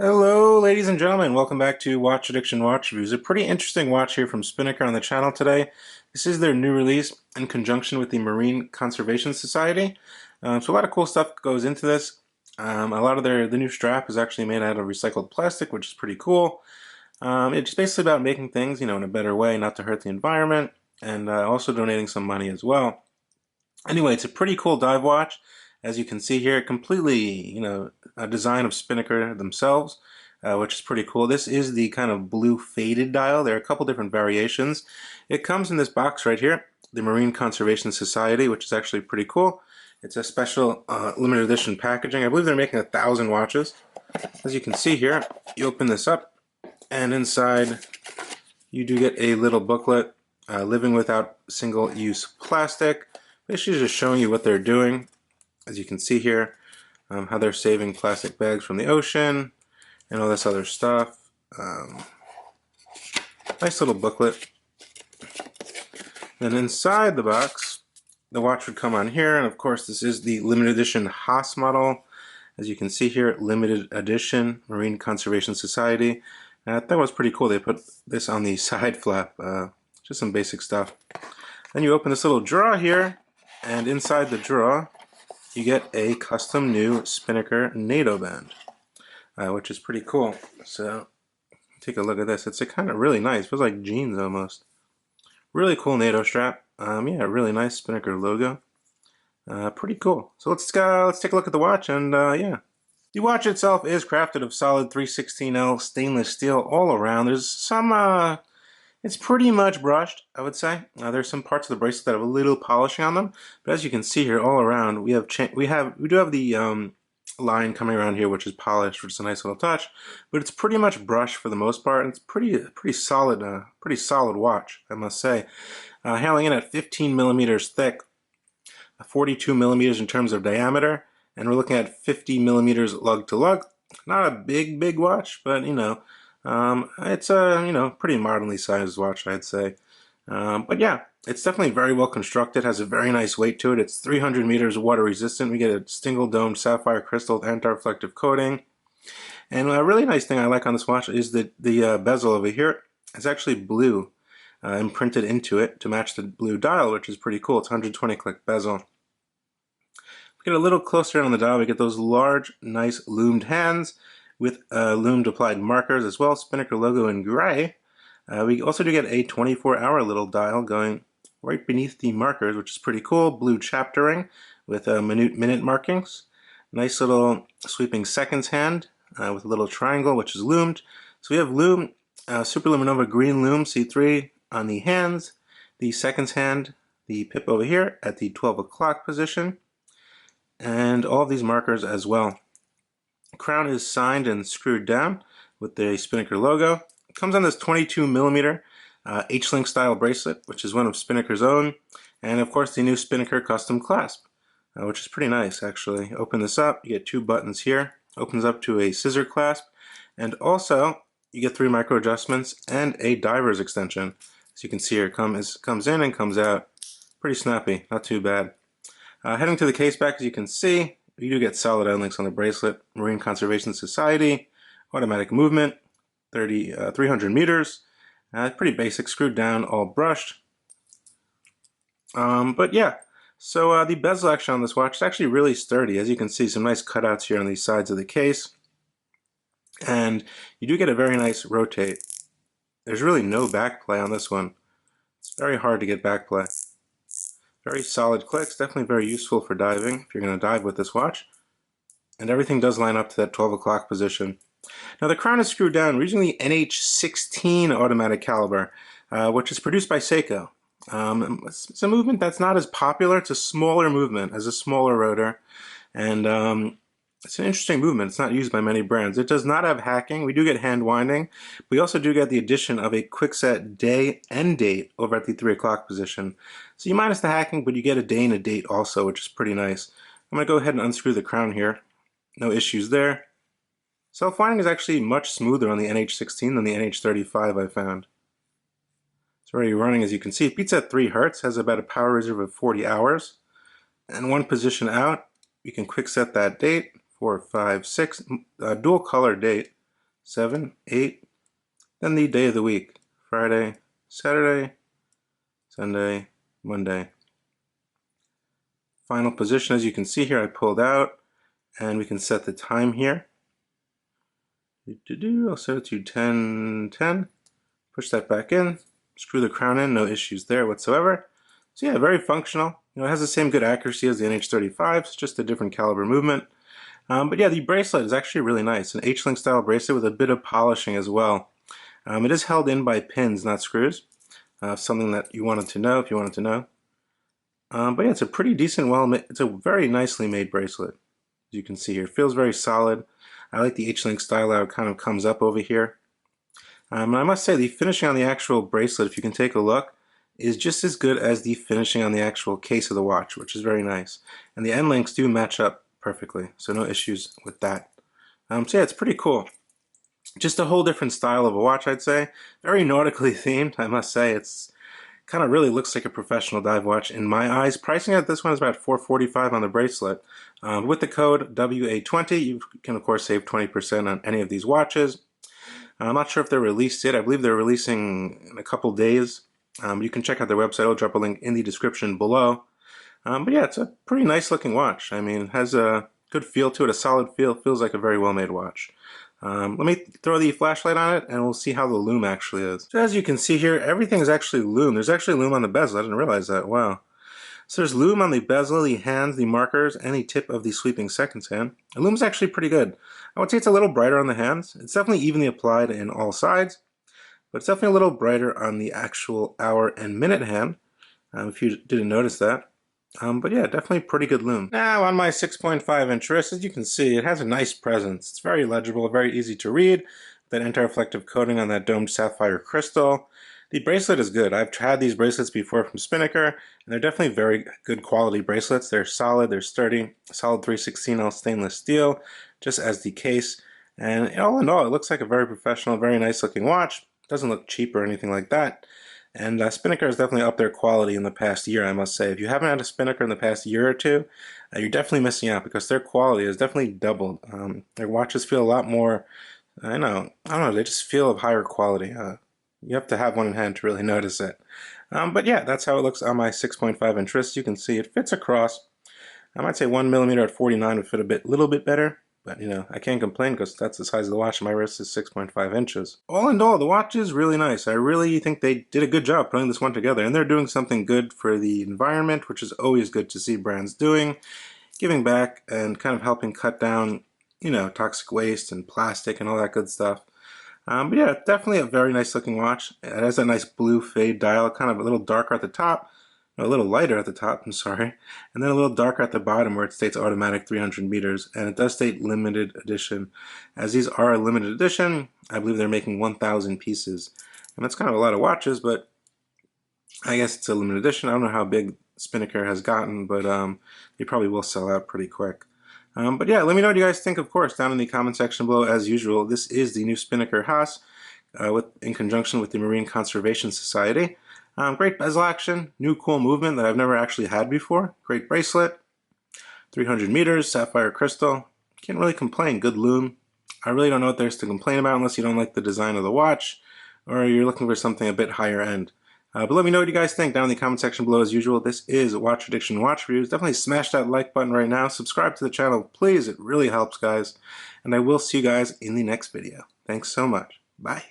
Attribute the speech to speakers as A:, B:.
A: Hello, ladies and gentlemen. Welcome back to Watch Addiction Watch Reviews. A pretty interesting watch here from Spinnaker on the channel today. This is their new release in conjunction with the Marine Conservation Society. So a lot of cool stuff goes into this. A lot of the new strap is actually made out of recycled plastic, which is pretty cool. It's basically about making things, in a better way, not to hurt the environment, and also donating some money as well. Anyway, it's a pretty cool dive watch. As you can see here, completely, a design of Spinnaker themselves, which is pretty cool. This is the kind of blue faded dial. There are a couple different variations. It comes in this box right here, the Marine Conservation Society, which is actually pretty cool. It's a special limited edition packaging. I believe they're making 1,000 watches. As you can see here, you open this up, and inside you do get a little booklet, Living Without Single-Use Plastic. Basically just showing you what they're doing. As you can see here, how they're saving plastic bags from the ocean and all this other stuff. Nice little booklet. Then inside the box, the watch would come on here, and of course this is the limited edition Haas model. As you can see here, limited edition, Marine Conservation Society. I thought it was pretty cool. They put this on the side flap, just some basic stuff. Then you open this little drawer here, and inside the drawer you get a custom new Spinnaker NATO band, which is pretty cool. So take a look at this. It's a kind of really nice, feels like jeans almost. Really cool NATO strap. Yeah, really nice Spinnaker logo. Pretty cool. So let's take a look at the watch, and yeah. The watch itself is crafted of solid 316L stainless steel all around. There's some it's pretty much brushed, I would say. There's some parts of the bracelet that have a little polishing on them, but as you can see here, all around, we do have the line coming around here, which is polished, which is a nice little touch. But it's pretty much brushed for the most part, and it's pretty solid watch, I must say. Handling it at 15 millimeters thick, 42 millimeters in terms of diameter, and we're looking at 50 millimeters lug to lug. Not a big watch, but it's a pretty moderately sized watch, I'd say. But yeah, it's definitely very well constructed. Has a very nice weight to it. It's 300 meters water resistant. We get a single domed sapphire crystal with anti-reflective coating. And a really nice thing I like on this watch is that the bezel over here is actually blue imprinted into it to match the blue dial, which is pretty cool. It's 120 click bezel. Get a little closer on the dial, we get those large, nice lumed hands with lumed applied markers as well, Spinnaker logo in gray. We also do get a 24-hour little dial going right beneath the markers, which is pretty cool. Blue chaptering with minute markings. Nice little sweeping seconds hand with a little triangle, which is loomed. So we have Lume, Superluminova green Lume C3 on the hands, the seconds hand, the pip over here at the 12 o'clock position, and all of these markers as well. Crown is signed and screwed down with the Spinnaker logo. It comes on this 22 millimeter H-Link style bracelet, which is one of Spinnaker's own, and of course the new Spinnaker custom clasp, which is pretty nice actually. Open this up, you get two buttons here. Opens up to a scissor clasp, and also you get 3 micro adjustments and a diver's extension. As you can see here, it comes in and comes out. Pretty snappy, not too bad. Heading to the case back, as you can see, you do get solid end links on the bracelet. Marine Conservation Society, automatic movement, 300 meters. Pretty basic, screwed down, all brushed. But yeah, so the bezel action on this watch is actually really sturdy. As you can see, some nice cutouts here on the sides of the case. And you do get a very nice rotate. There's really no back play on this one. It's very hard to get back play. Very solid clicks, definitely very useful for diving if you're going to dive with this watch. And everything does line up to that 12 o'clock position. Now the crown is screwed down. We're using the NH16 automatic caliber, which is produced by Seiko. It's a movement that's not as popular. It's a smaller movement, has a smaller rotor, and it's an interesting movement. It's not used by many brands. It does not have hacking. We do get hand winding. We also do get the addition of a quickset day and date over at the 3 o'clock position. So you minus the hacking, but you get a day and a date also, which is pretty nice. I'm going to go ahead and unscrew the crown here. No issues there. Self-winding is actually much smoother on the NH16 than the NH35 I found. It's already running, as you can see. It beats at 3 Hertz, has about a power reserve of 40 hours. And one position out, you can quick set that date. 4, 5, 6, dual color date. 7, 8, then the day of the week, Friday, Saturday, Sunday, Monday. Final position, as you can see here, I pulled out, and we can set the time here. I'll set it to 10:10. Push that back in, screw the crown in, no issues there whatsoever. So yeah, very functional. It has the same good accuracy as the NH35, it's just a different caliber movement. But yeah, the bracelet is actually really nice, an H-link style bracelet with a bit of polishing as well. It is held in by pins, not screws. Something that you wanted to know if you wanted to know. But yeah, it's a pretty decent, it's a very nicely made bracelet. As you can see here, it feels very solid. I like the H-link style how it kind of comes up over here. And I must say the finishing on the actual bracelet, if you can take a look, is just as good as the finishing on the actual case of the watch, which is very nice. And the end links do match up perfectly, so no issues with that. So yeah, it's pretty cool. Just a whole different style of a watch, I'd say. Very nautically themed, I must say. It's kind of really looks like a professional dive watch in my eyes. Pricing at this one is about $445 on the bracelet. With the code WA20, you can of course save 20% on any of these watches. I'm not sure if they're released yet. I believe they're releasing in a couple days. You can check out their website. I'll drop a link in the description below. But yeah, it's a pretty nice looking watch. I mean, it has a good feel to it, a solid feel. Feels like a very well made watch. Let me throw the flashlight on it and we'll see how the lume actually is. So as you can see here, everything is actually lume. There's actually lume on the bezel. I didn't realize that. Wow. So there's lume on the bezel, the hands, the markers, and the tip of the sweeping seconds hand. The lume's actually pretty good. I would say it's a little brighter on the hands. It's definitely evenly applied in all sides, but it's definitely a little brighter on the actual hour and minute hand, if you didn't notice that. But yeah, definitely pretty good lume. Now on my 6.5-inch wrist, as you can see, it has a nice presence. It's very legible, very easy to read. That anti-reflective coating on that domed sapphire crystal. The bracelet is good. I've had these bracelets before from Spinnaker, and they're definitely very good quality bracelets. They're solid, they're sturdy, solid 316L stainless steel, just as the case. And all in all, it looks like a very professional, very nice looking watch. It doesn't look cheap or anything like that. And Spinnaker has definitely upped their quality in the past year, I must say. If you haven't had a Spinnaker in the past year or two, you're definitely missing out because their quality has definitely doubled. Their watches feel a lot more, I don't know, they just feel of higher quality. You have to have one in hand to really notice it. But yeah, that's how it looks on my 6.5-inch wrist. You can see it fits across. I might say 1mm at 49 would fit a little bit better. But, you know, I can't complain because that's the size of the watch and my wrist is 6.5 inches. All in all, the watch is really nice. I really think they did a good job putting this one together. And they're doing something good for the environment, which is always good to see brands doing. Giving back and kind of helping cut down, you know, toxic waste and plastic and all that good stuff. But yeah, definitely a very nice looking watch. It has a nice blue fade dial, kind of a little darker at the top. A little lighter at the top, I'm sorry, and then a little darker at the bottom where it states automatic 300 meters, and it does state limited edition. As these are a limited edition, I believe they're making 1,000 pieces, and that's kind of a lot of watches, but I guess it's a limited edition. I don't know how big Spinnaker has gotten, but they probably will sell out pretty quick. But yeah, let me know what you guys think, of course, down in the comment section below. As usual, this is the new Spinnaker Haas in conjunction with the Marine Conservation Society. Great bezel action, new cool movement that I've never actually had before. Great bracelet, 300 meters, sapphire crystal. Can't really complain, good lume. I really don't know what there's to complain about unless you don't like the design of the watch or you're looking for something a bit higher end. But let me know what you guys think down in the comment section below as usual. This is Watch Addiction Watch Reviews. Definitely smash that like button right now. Subscribe to the channel, please. It really helps, guys. And I will see you guys in the next video. Thanks so much. Bye.